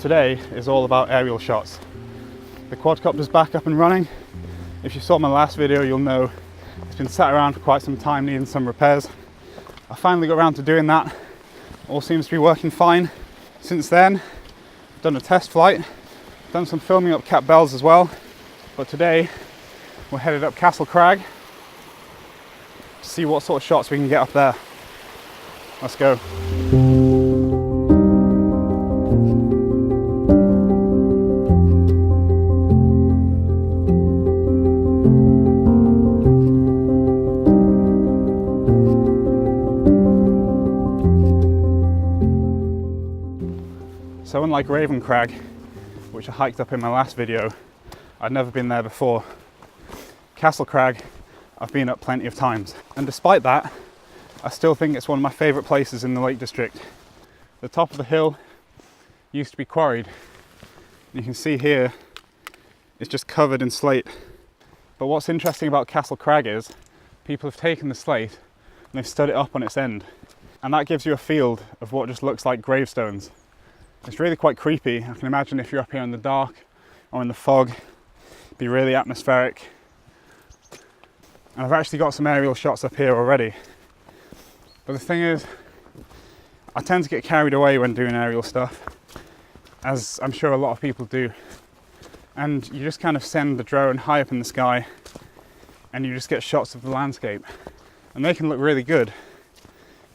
today is all about aerial shots. The quadcopter's back up and running. If you saw my last video, you'll know it's been sat around for quite some time needing some repairs. I finally got around to doing that. All seems to be working fine. Since then, I've done a test flight, done some filming up Cap Bells as well. But today, we're headed up Castle Crag to see what sort of shots we can get up there. Let's go. So unlike Raven Crag, which I hiked up in my last video, I'd never been there before. Castle Crag, I've been up plenty of times. And despite that, I still think it's one of my favourite places in the Lake District. The top of the hill used to be quarried. You can see here, it's just covered in slate. But what's interesting about Castle Crag is, people have taken the slate and they've stood it up on its end. And that gives you a field of what just looks like gravestones. It's really quite creepy. I can imagine if you're up here in the dark or in the fog, it'd be really atmospheric. And I've actually got some aerial shots up here already. But the thing is, I tend to get carried away when doing aerial stuff, as I'm sure a lot of people do. And you just kind of send the drone high up in the sky and you just get shots of the landscape. And they can look really good,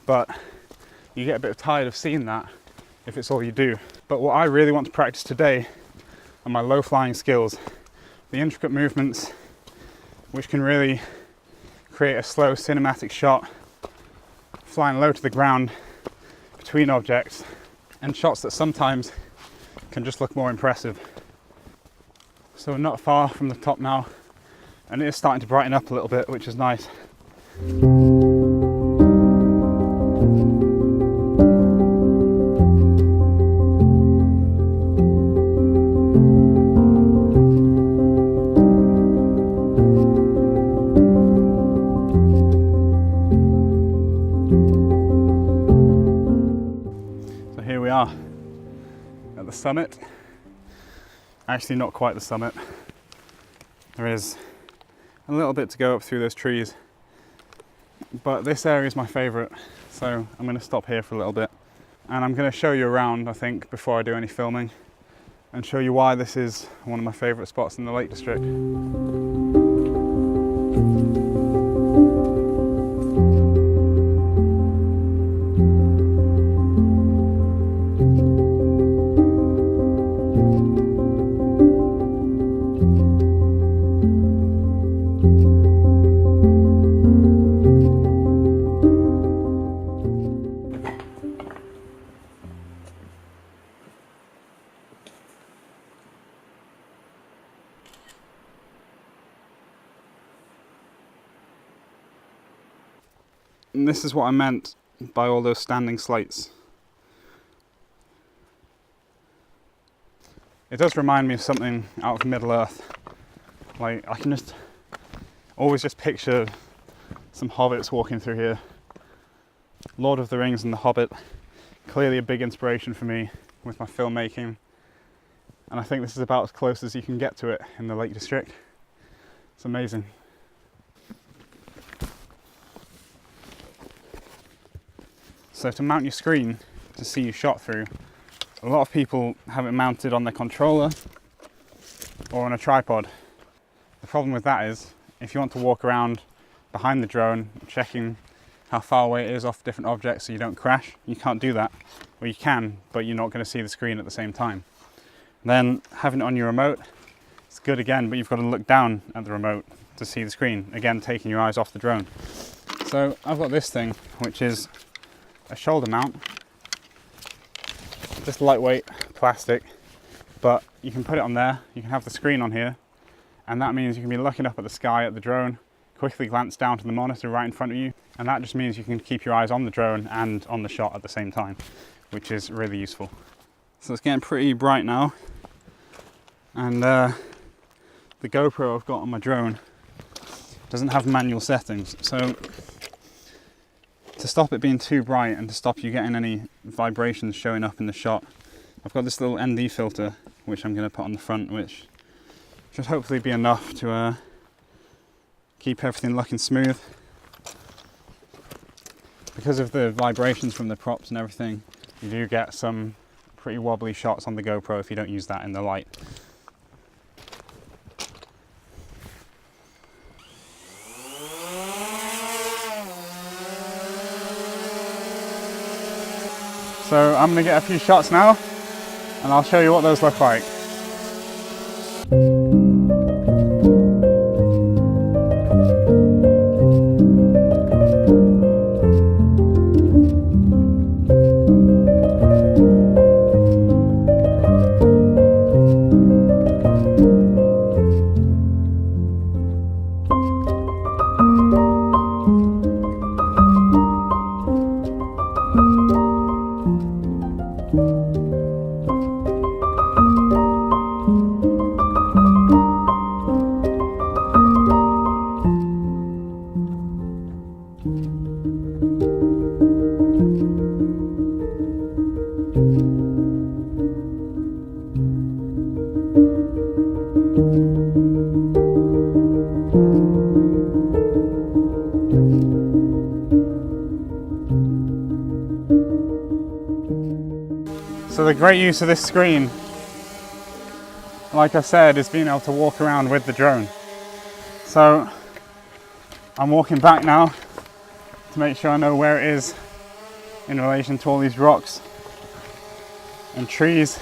but you get a bit tired of seeing that if it's all you do. But what I really want to practice today are my low flying skills, the intricate movements which can really create a slow cinematic shot, flying low to the ground between objects, and shots that sometimes can just look more impressive. So we're not far from the top now, and it is starting to brighten up a little bit, which is nice. At the summit. Actually, not quite the summit. There is a little bit to go up through those trees, but this area is my favourite, so I'm going to stop here for a little bit and I'm going to show you around, I think, before I do any filming, and show you why this is one of my favourite spots in the Lake District. And this is what I meant by all those standing slates. It does remind me of something out of Middle Earth. Like, I can just always picture some hobbits walking through here. Lord of the Rings and The Hobbit, clearly a big inspiration for me with my filmmaking. And I think this is about as close as you can get to it in the Lake District. It's amazing. So to mount your screen to see your shot through, a lot of people have it mounted on their controller or on a tripod. The problem with that is, if you want to walk around behind the drone checking how far away it is off different objects so you don't crash, you can't do that. Or you can, but you're not going to see the screen at the same time. Then having it on your remote, it's good again, but you've got to look down at the remote to see the screen, again taking your eyes off the drone. So I've got this thing, which is a shoulder mount, just lightweight plastic, but you can put it on there, you can have the screen on here, and that means you can be looking up at the sky at the drone, quickly glance down to the monitor right in front of you, and that just means you can keep your eyes on the drone and on the shot at the same time, which is really useful. So it's getting pretty bright now, and the GoPro I've got on my drone doesn't have manual settings, so to stop it being too bright and to stop you getting any vibrations showing up in the shot, I've got this little ND filter which I'm going to put on the front, which should hopefully be enough to keep everything looking smooth. Because of the vibrations from the props and everything, you do get some pretty wobbly shots on the GoPro if you don't use that in the light. So I'm going to get a few shots now and I'll show you what those look like. So the great use of this screen, like I said, is being able to walk around with the drone. So I'm walking back now to make sure I know where it is in relation to all these rocks and trees.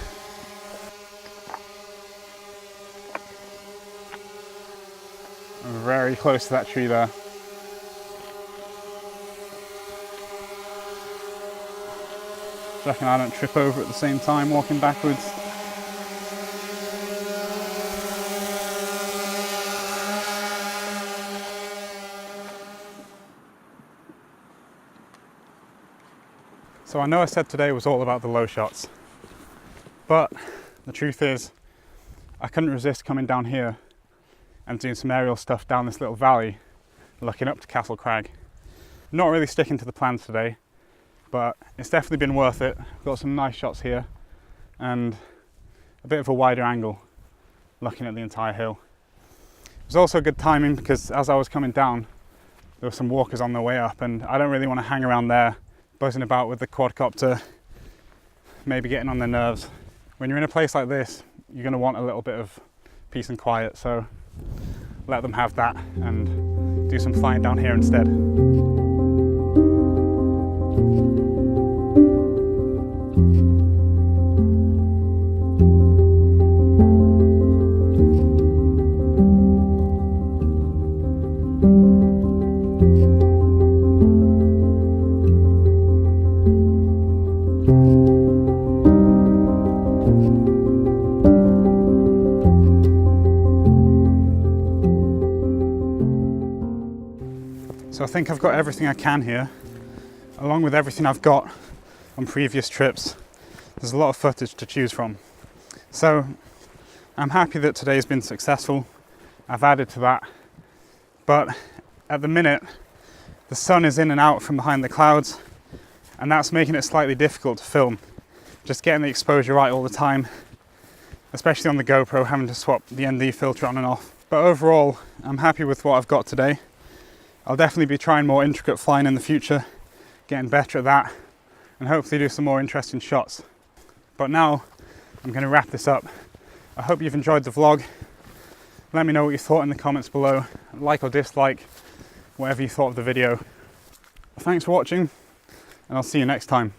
I'm very close to that tree there. Reckon I don't trip over at the same time walking backwards. So I know I said today was all about the low shots, but the truth is I couldn't resist coming down here and doing some aerial stuff down this little valley looking up to Castle Crag. Not really sticking to the plans today, but it's definitely been worth it. I've got some nice shots here and a bit of a wider angle looking at the entire hill. It was also good timing because as I was coming down there were some walkers on their way up, and I don't really want to hang around there buzzing about with the quadcopter, maybe getting on their nerves. When you're in a place like this you're going to want a little bit of peace and quiet, so let them have that and do some flying down here instead. So I think I've got everything I can here, along with everything I've got on previous trips. There's a lot of footage to choose from. So I'm happy that today's been successful. I've added to that. But at the minute, the sun is in and out from behind the clouds, and that's making it slightly difficult to film. Just getting the exposure right all the time, especially on the GoPro, having to swap the ND filter on and off. But overall, I'm happy with what I've got today. I'll definitely be trying more intricate flying in the future, getting better at that, and hopefully do some more interesting shots. But now, I'm going to wrap this up. I hope you've enjoyed the vlog. Let me know what you thought in the comments below, like or dislike, whatever you thought of the video. Thanks for watching, and I'll see you next time.